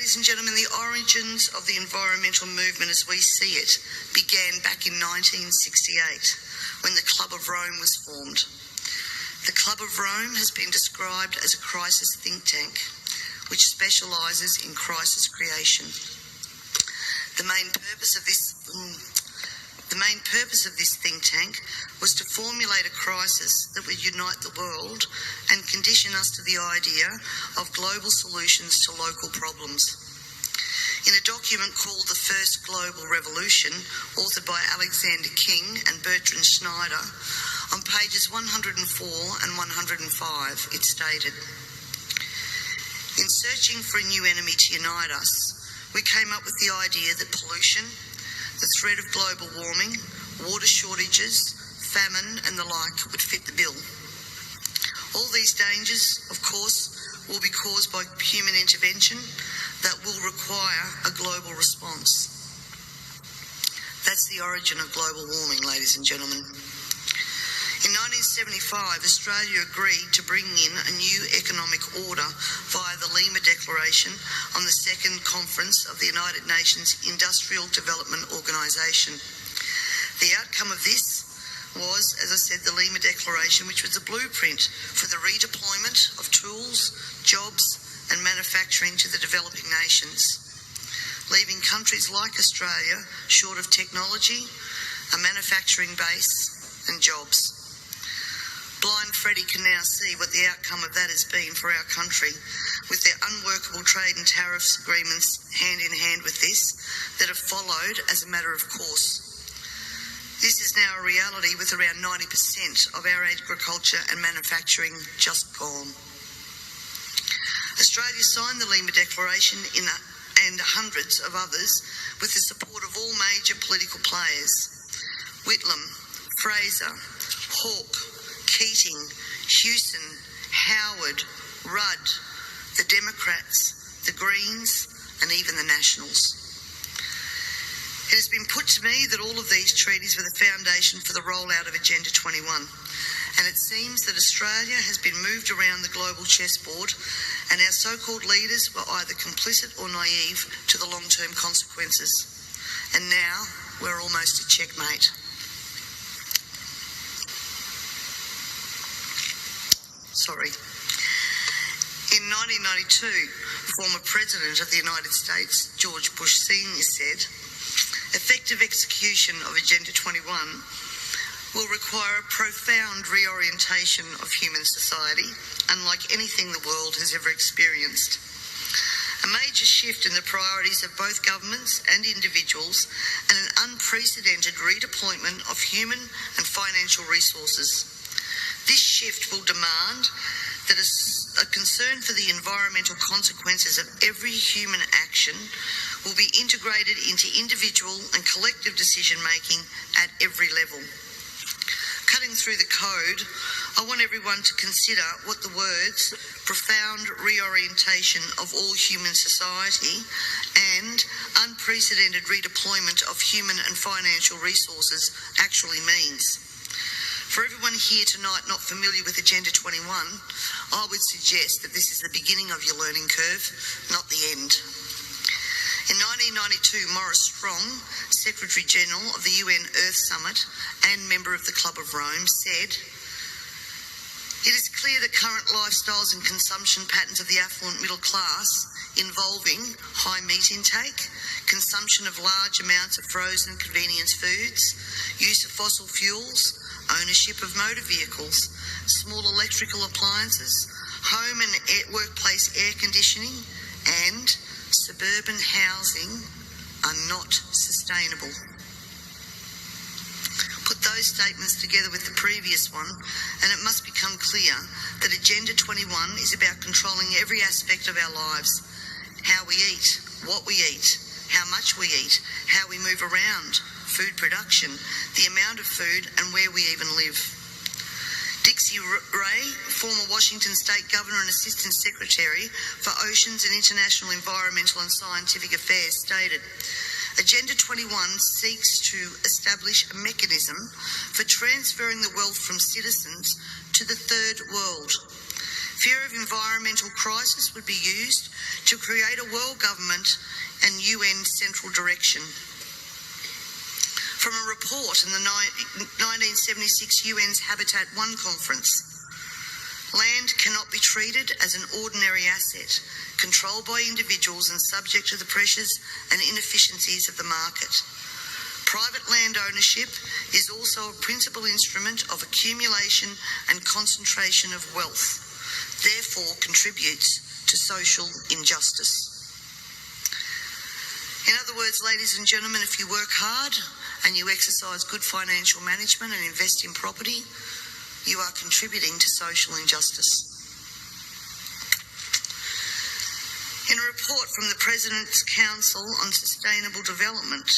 Ladies and gentlemen, the origins of the environmental movement as we see it began back in 1968 when the Club of Rome was formed. The Club of Rome has been described as a crisis think tank which specialises in crisis creation. The main purpose of this think tank was to formulate a crisis that would unite the world and condition us to the idea of global solutions to local problems. In a document called The First Global Revolution, authored by Alexander King and Bertrand Schneider, on pages 104 and 105, it stated, "In searching for a new enemy to unite us, we came up with the idea that pollution, the threat of global warming, water shortages, famine and the like would fit the bill. All these dangers, of course, will be caused by human intervention that will require a global response." That's the origin of global warming, ladies and gentlemen. In 1975, Australia agreed to bring in a new economic order via the Lima Declaration on the Second Conference of the United Nations Industrial Development Organisation. The outcome of this was, as I said, the Lima Declaration, which was a blueprint for the redeployment of tools, jobs and manufacturing to the developing nations, leaving countries like Australia short of technology, a manufacturing base and jobs. Blind Freddie can now see what the outcome of that has been for our country, with their unworkable trade and tariffs agreements hand in hand with this that have followed as a matter of course. This is now a reality, with around 90% of our agriculture and manufacturing just gone. Australia signed the Lima Declaration and hundreds of others with the support of all major political players: Whitlam, Fraser, Hawke, Keating, Hewson, Howard, Rudd, the Democrats, the Greens and even the Nationals. It has been put to me that all of these treaties were the foundation for the rollout of Agenda 21, and it seems that Australia has been moved around the global chessboard and our so-called leaders were either complicit or naive to the long-term consequences. And now we're almost at checkmate. In 1992, former President of the United States, George Bush Sr. said, "Effective execution of Agenda 21 will require a profound reorientation of human society, unlike anything the world has ever experienced. A major shift in the priorities of both governments and individuals, and an unprecedented redeployment of human and financial resources. This shift will demand that a concern for the environmental consequences of every human action will be integrated into individual and collective decision-making at every level." Cutting through the code, I want everyone to consider what the words "profound reorientation of all human society" and "unprecedented redeployment of human and financial resources" actually means. For everyone here tonight not familiar with Agenda 21, I would suggest that this is the beginning of your learning curve, not the end. In 1992, Maurice Strong, Secretary General of the UN Earth Summit and member of the Club of Rome, said, "It is clear that current lifestyles and consumption patterns of the affluent middle class, involving high meat intake, consumption of large amounts of frozen convenience foods, use of fossil fuels, ownership of motor vehicles, small electrical appliances, home and workplace air conditioning, and suburban housing are not sustainable." Put those statements together with the previous one, and it must become clear that Agenda 21 is about controlling every aspect of our lives: how we eat, what we eat, how much we eat, how we move around, food production, the amount of food, and where we even live. Dixie Ray, former Washington State Governor and Assistant Secretary for Oceans and International Environmental and Scientific Affairs, stated, "Agenda 21 seeks to establish a mechanism for transferring the wealth from citizens to the third world. Fear of environmental crisis would be used to create a world government and UN central direction. From a report in the 1976 UN's Habitat I conference, land cannot be treated as an ordinary asset, controlled by individuals and subject to the pressures and inefficiencies of the market. Private land ownership is also a principal instrument of accumulation and concentration of wealth, therefore contributes to social injustice. In other words, ladies and gentlemen, if you work hard and you exercise good financial management and invest in property, you are contributing to social injustice. In a report from the President's Council on Sustainable Development,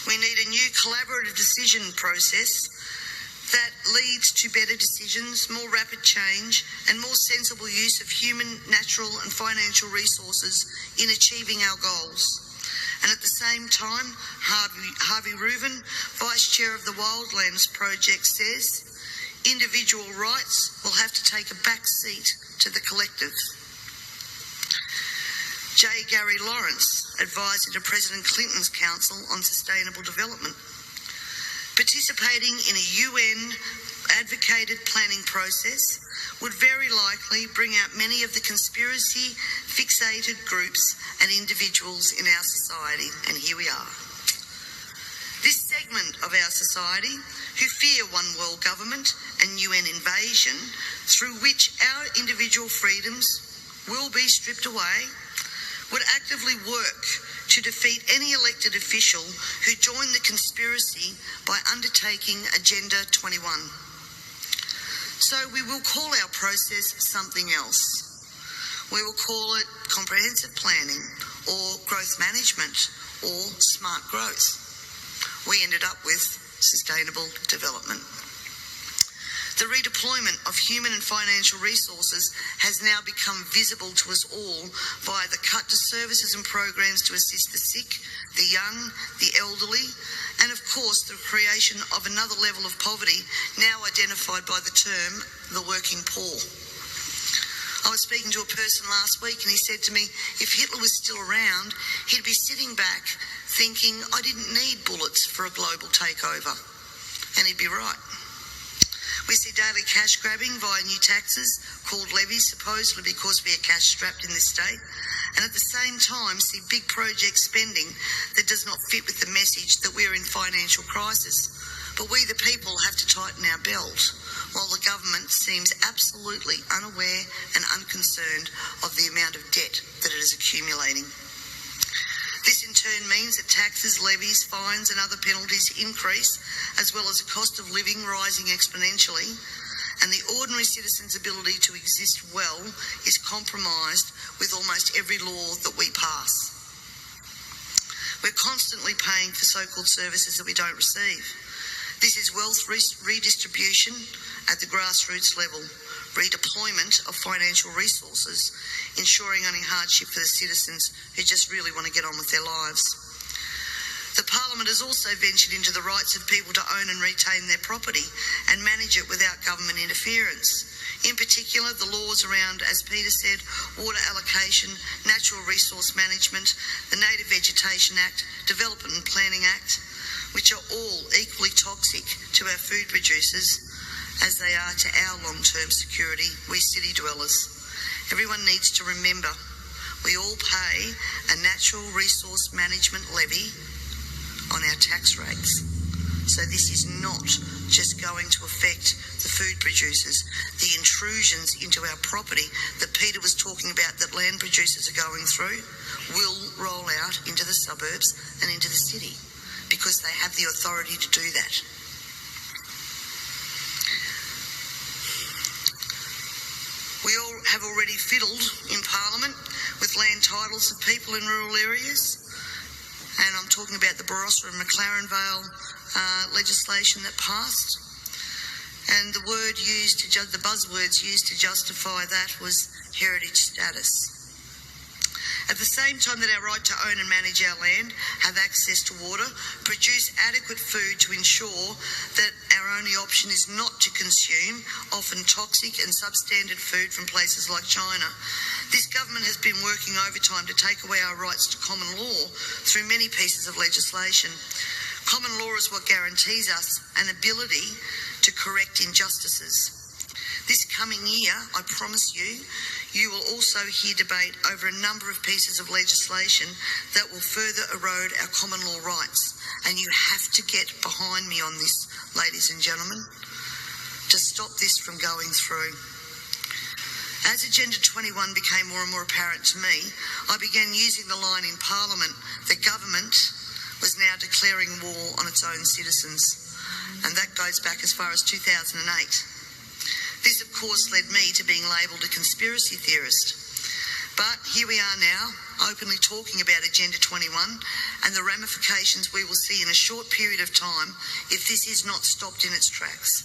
we need a new collaborative decision process that leads to better decisions, more rapid change, and more sensible use of human, natural and financial resources in achieving our goals. And at the same time, Harvey Reuven, Vice Chair of the Wildlands Project, says individual rights will have to take a back seat to the collective. J. Gary Lawrence, advisor to President Clinton's Council on Sustainable Development, participating in a UN advocated planning process would very likely bring out many of the conspiracy fixated groups and individuals in our society, and here we are. This segment of our society who fear one world government and UN invasion, through which our individual freedoms will be stripped away, would actively work to defeat any elected official who joined the conspiracy by undertaking Agenda 21. So we will call our process something else. We will call it comprehensive planning or growth management or smart growth. We ended up with sustainable development. The redeployment of human and financial resources has now become visible to us all via the cut to services and programs to assist the sick, the young, the elderly, and of course the creation of another level of poverty now identified by the term the working poor. I was speaking to a person last week and he said to me, if Hitler was still around, he'd be sitting back thinking, I didn't need bullets for a global takeover. And he'd be right. We see daily cash grabbing via new taxes called levies, supposedly because we are cash strapped in this state, and at the same time see big project spending that does not fit with the message that we're in financial crisis. But we the people have to tighten our belt, while the government seems absolutely unaware and unconcerned of the amount of debt that it is accumulating. This in turn means that taxes, levies, fines and other penalties increase, as well as the cost of living rising exponentially, and the ordinary citizen's ability to exist well is compromised with almost every law that we pass. We're constantly paying for so-called services that we don't receive. This is wealth redistribution at the grassroots level, redeployment of financial resources, ensuring only hardship for the citizens who just really want to get on with their lives. The Parliament has also ventured into the rights of people to own and retain their property and manage it without government interference. In particular, the laws around, as Peter said, water allocation, natural resource management, the Native Vegetation Act, Development and Planning Act, which are all equally toxic to our food producers as they are to our long-term security, we city dwellers. Everyone needs to remember we all pay a natural resource management levy on our tax rates. So this is not just going to affect the food producers. The intrusions into our property that Peter was talking about that land producers are going through will roll out into the suburbs and into the city because they have the authority to do that. We all have already fiddled in Parliament with land titles of people in rural areas, and I'm talking about the Barossa and McLaren Vale legislation that passed, and the buzzwords used to justify that was heritage status. At the same time that our right to own and manage our land, have access to water, produce adequate food to ensure that our only option is not to consume often toxic and substandard food from places like China, This government has been working overtime to take away our rights to common law through many pieces of legislation. Common law is what guarantees us an ability to correct injustices. This coming year, I promise you, you will also hear debate over a number of pieces of legislation that will further erode our common law rights. And you have to get behind me on this, ladies and gentlemen, to stop this from going through. As Agenda 21 became more and more apparent to me, I began using the line in Parliament that government was now declaring war on its own citizens. And that goes back as far as 2008. This, of course, led me to being labelled a conspiracy theorist. But here we are now, openly talking about Agenda 21 and the ramifications we will see in a short period of time if this is not stopped in its tracks.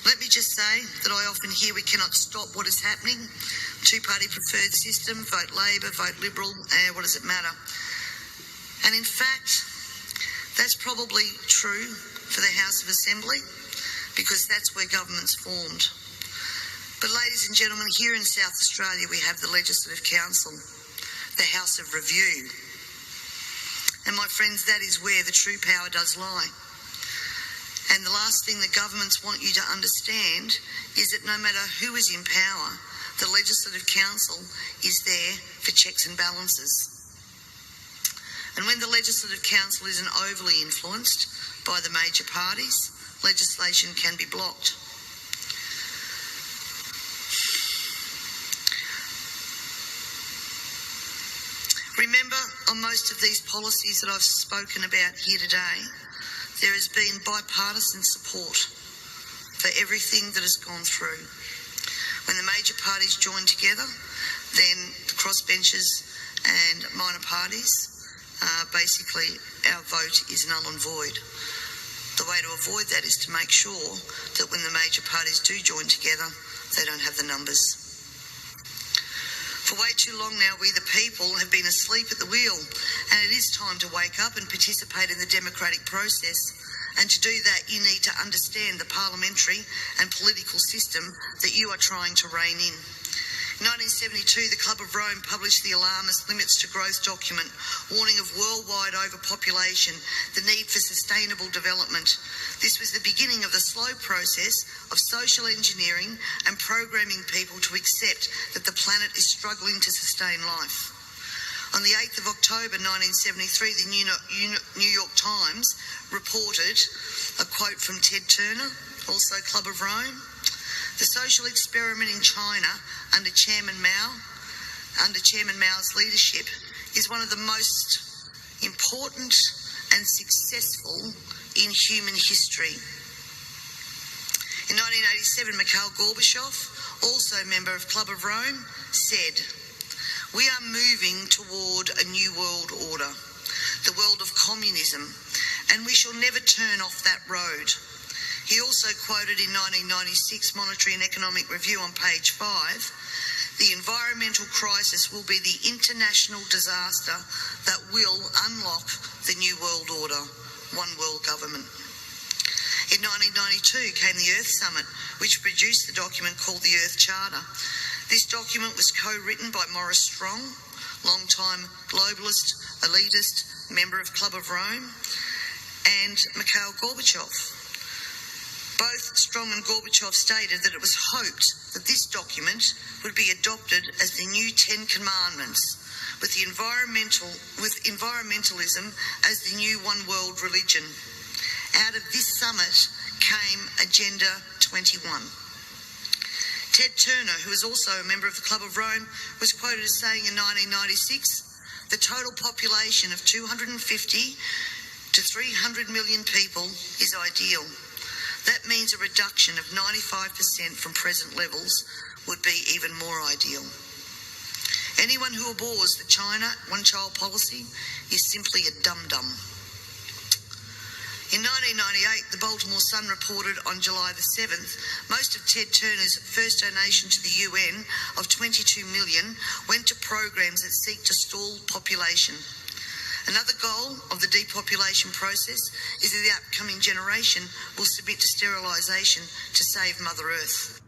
Let me just say that I often hear we cannot stop what is happening. Two-party preferred system, vote Labor, vote Liberal, what does it matter? And in fact, that's probably true for the House of Assembly, because that's where government's formed. But ladies and gentlemen, here in South Australia we have the Legislative Council, the House of Review. And my friends, that is where the true power does lie. And the last thing that governments want you to understand is that no matter who is in power, the Legislative Council is there for checks and balances. And when the Legislative Council isn't overly influenced by the major parties, legislation can be blocked. Remember, on most of these policies that I've spoken about here today, there has been bipartisan support for everything that has gone through. When the major parties join together, then the crossbenchers and minor parties, basically our vote is null and void. The way to avoid that is to make sure that when the major parties do join together, they don't have the numbers. For way too long now, we the people have been asleep at the wheel, and it is time to wake up and participate in the democratic process. And to do that, you need to understand the parliamentary and political system that you are trying to rein in. In 1972, the Club of Rome published the alarmist Limits to Growth document, warning of worldwide overpopulation, the need for sustainable development. This was the beginning of the slow process of social engineering and programming people to accept that the planet is struggling to sustain life. On the 8th of October 1973, the New York Times reported a quote from Ted Turner, also Club of Rome. The social experiment in China under Chairman Mao's leadership is one of the most important and successful in human history. In 1987, Mikhail Gorbachev, also a member of Club of Rome, said, "We are moving toward a new world order, the world of communism, and we shall never turn off that road." He also quoted in 1996 Monetary and Economic Review on page 5, "The environmental crisis will be the international disaster that will unlock the new world order, one world government." In 1992 came the Earth Summit, which produced the document called the Earth Charter. This document was co-written by Maurice Strong, long-time globalist, elitist, member of Club of Rome, and Mikhail Gorbachev. Both Strong and Gorbachev stated that it was hoped that this document would be adopted as the new 10 Commandments, with environmentalism as the new one world religion. Out of this summit came Agenda 21. Ted Turner, who was also a member of the Club of Rome, was quoted as saying in 1996, "The total population of 250 to 300 million people is ideal. That means a reduction of 95% from present levels would be even more ideal." Anyone who abhors the China one-child policy is simply a dum-dum. In 1998, the Baltimore Sun reported on July the 7th, most of Ted Turner's first donation to the UN of $22 million went to programs that seek to stall population. Another goal of the depopulation process is that the upcoming generation will submit to sterilisation to save Mother Earth.